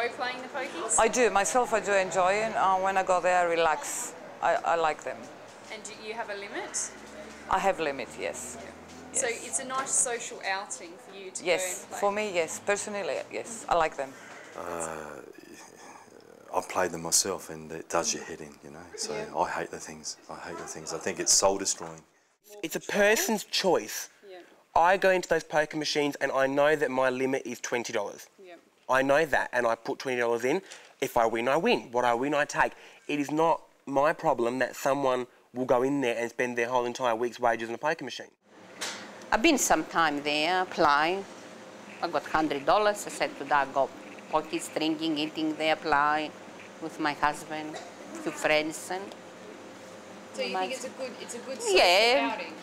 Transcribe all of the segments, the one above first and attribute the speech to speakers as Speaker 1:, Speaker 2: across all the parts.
Speaker 1: enjoy playing the pokies?
Speaker 2: I do. Myself, I do enjoy it. When I go there, I relax. I like them.
Speaker 1: And do you have a limit?
Speaker 2: I have limit, yes.
Speaker 1: Yeah.
Speaker 2: Yes.
Speaker 1: So it's a nice social outing for you to go and play?
Speaker 2: For me, yes. Personally, yes. I like them.
Speaker 3: I've played them myself and it does your head in, you know. So I hate the things. I think it's soul destroying.
Speaker 4: It's a person's choice. Yeah. I go into those poker machines and I know that my limit is $20. Yeah. I know that and I put $20 in. If I win, I win. What I win, I take. It is not my problem that someone will go in there and spend their whole entire week's wages on a poker machine.
Speaker 5: I've been some time there, applying. I got $100. I said to Dad, go pokies, drinking, eating there, apply with my husband, a few friends. And
Speaker 1: so you think it's a good social outing?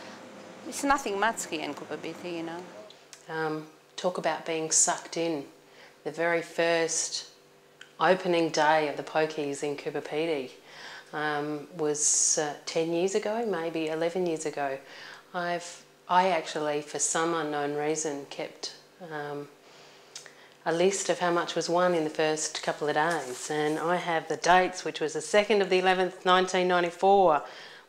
Speaker 5: It's nothing much here in Cooper Beatty, you know.
Speaker 6: Talk about being sucked in. The very first opening day of the pokies in Cooper Beatty was 10 years ago, maybe 11 years ago. I actually, for some unknown reason, kept a list of how much was won in the first couple of days, and I have the dates, which was the 2nd of the 11th, 1994.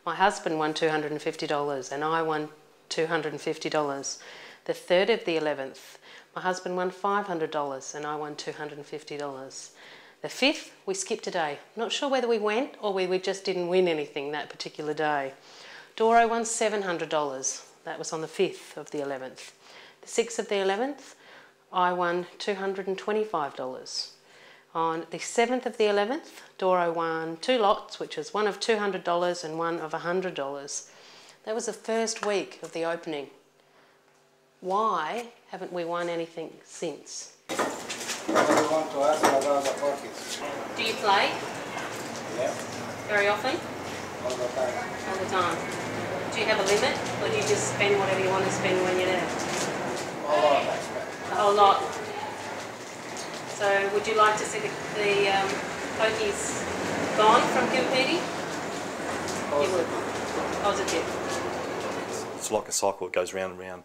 Speaker 6: My husband won $250 and I won $250. The 3rd of the 11th, my husband won $500 and I won $250. The 5th, we skipped a day. Not sure whether we went or we just didn't win anything that particular day. Doro won $700. That was on the 5th of the 11th. The 6th of the 11th, I won $225. On the 7th of the 11th, Doro won 2 lots, which was one of $200 and one of $100. That was the first week of the opening. Why haven't we won anything since?
Speaker 7: I want to ask about the pokies.
Speaker 6: Do you play?
Speaker 7: Yeah. Very
Speaker 6: often?
Speaker 7: All the time.
Speaker 6: All the time. Do you have a limit, or do you just spend whatever you want to spend when you're there?
Speaker 7: A lot I spend.
Speaker 6: A whole lot. So would you like to see the pokies gone from Kilpeedy? You would. Positive.
Speaker 3: It's like a cycle, it goes round and round.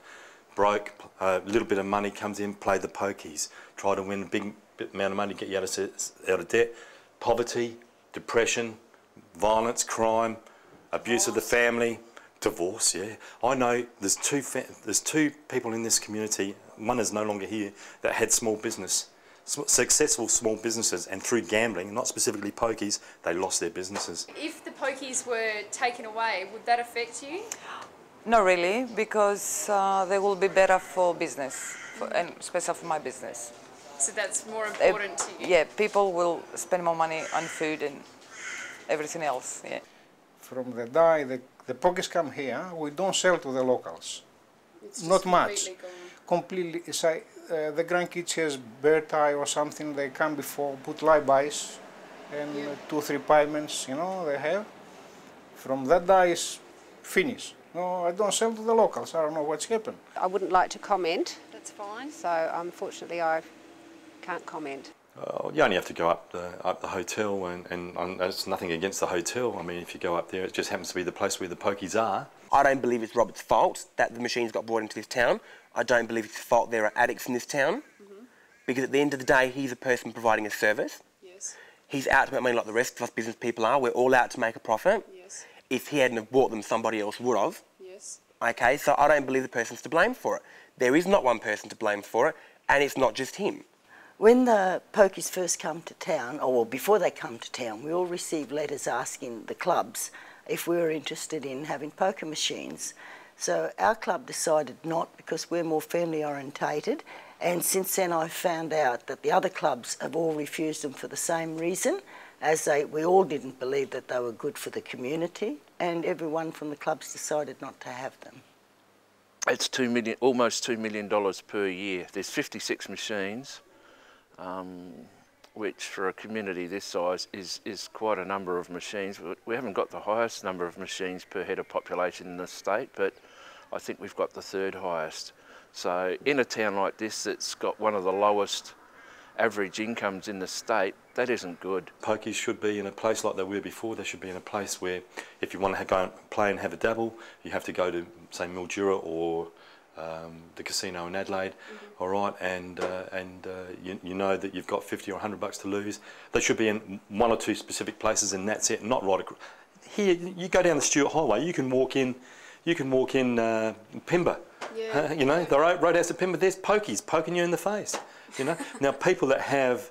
Speaker 3: Broke, a little bit of money comes in, play the pokies. Try to win a big amount of money to get you out of debt. Poverty, depression, violence, crime, abuse of the family, divorce, yeah. I know there's two people in this community, one is no longer here, that had small business, successful small businesses, and through gambling, not specifically pokies, they lost their businesses.
Speaker 1: If the pokies were taken away, would that affect you?
Speaker 2: Not really, because they will be better for business, and especially for my business.
Speaker 1: So that's more important to you?
Speaker 2: Yeah, people will spend more money on food and everything else, yeah.
Speaker 7: From the day the pokies come here, we don't sell to the locals.
Speaker 1: It's
Speaker 7: not much.
Speaker 1: Gone.
Speaker 7: Completely. Say, the grandkids has birthday or something, they come before, put live-buys and 2 or 3 payments, you know, they have. From that day is finished. No, I don't sell to the locals. I don't know what's happened.
Speaker 8: I wouldn't like to comment. That's fine. So unfortunately, I can't comment.
Speaker 3: You only have to go up the hotel, and it's nothing against the hotel. I mean, if you go up there, it just happens to be the place where the pokies are.
Speaker 4: I don't believe it's Robert's fault that the machines got brought into this town. I don't believe it's his fault there are addicts in this town. Because at the end of the day, he's a person providing a service.
Speaker 1: Yes.
Speaker 4: He's out to make money like the rest of us business people are. We're all out to make a profit.
Speaker 1: Yes.
Speaker 4: If he hadn't have bought them, somebody else would have.
Speaker 1: Yes.
Speaker 4: Okay, so I don't believe the person's to blame for it. There is not one person to blame for it, and it's not just him.
Speaker 9: When the pokies first come to town, or before they come to town, we all receive letters asking the clubs if we were interested in having poker machines. So our club decided not, because we're more family orientated, and since then I found out that the other clubs have all refused them for the same reason, as we all didn't believe that they were good for the community, and everyone from the clubs decided not to have them.
Speaker 10: It's almost $2 million per year. There's 56 machines, which for a community this size is quite a number of machines. We haven't got the highest number of machines per head of population in the state, but I think we've got the 3rd highest. So in a town like this that's got one of the lowest average incomes in the state, that isn't good.
Speaker 3: Pokies should be in a place like they were before. They should be in a place where if you want to go and play and have a dabble, you have to go to, say, Mildura or the casino in Adelaide, all right, and you know that you've got 50 or 100 bucks to lose. They should be in one or two specific places, and that's it. Not right across. Here, you go down the Stewart Highway, you can walk in Pimba.
Speaker 1: Yeah.
Speaker 3: You know, the roadhouse at Pimba. There's pokies poking you in the face. You know, now people that have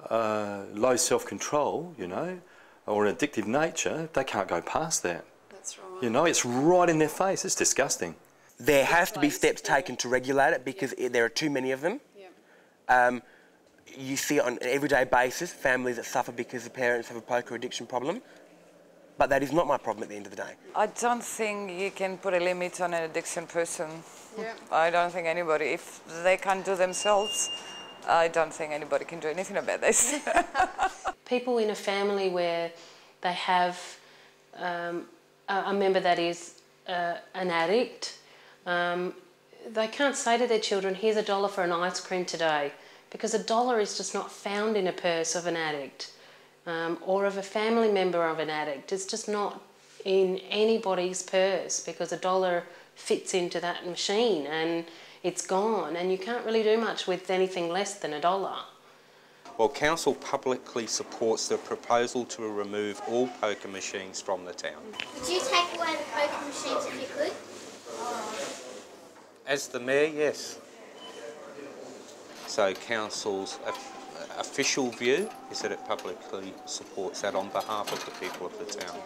Speaker 3: low self-control, you know, or an addictive nature, they can't go past that.
Speaker 1: That's right.
Speaker 3: You know, it's right in their face. It's disgusting.
Speaker 4: There has to be steps taken to regulate it because there are too many of them.
Speaker 1: Yeah.
Speaker 4: You see it on an everyday basis, families that suffer because the parents have a poker addiction problem. But that is not my problem at the end of the day.
Speaker 2: I don't think you can put a limit on an addiction person.
Speaker 1: Yeah.
Speaker 2: I don't think anybody, if they can't do themselves, I don't think anybody can do anything about this.
Speaker 6: People in a family where they have a member that is an addict, they can't say to their children, here's $1 for an ice cream today, because $1 is just not found in a purse of an addict or of a family member of an addict. It's just not in anybody's purse because $1 fits into that machine and it's gone, and you can't really do much with anything less than $1.
Speaker 11: Well, Council publicly supports the proposal to remove all poker machines from the town.
Speaker 12: Would you take away the poker machines if you could?
Speaker 11: As the Mayor, yes. So Council's official view is that it publicly supports that on behalf of the people of the town.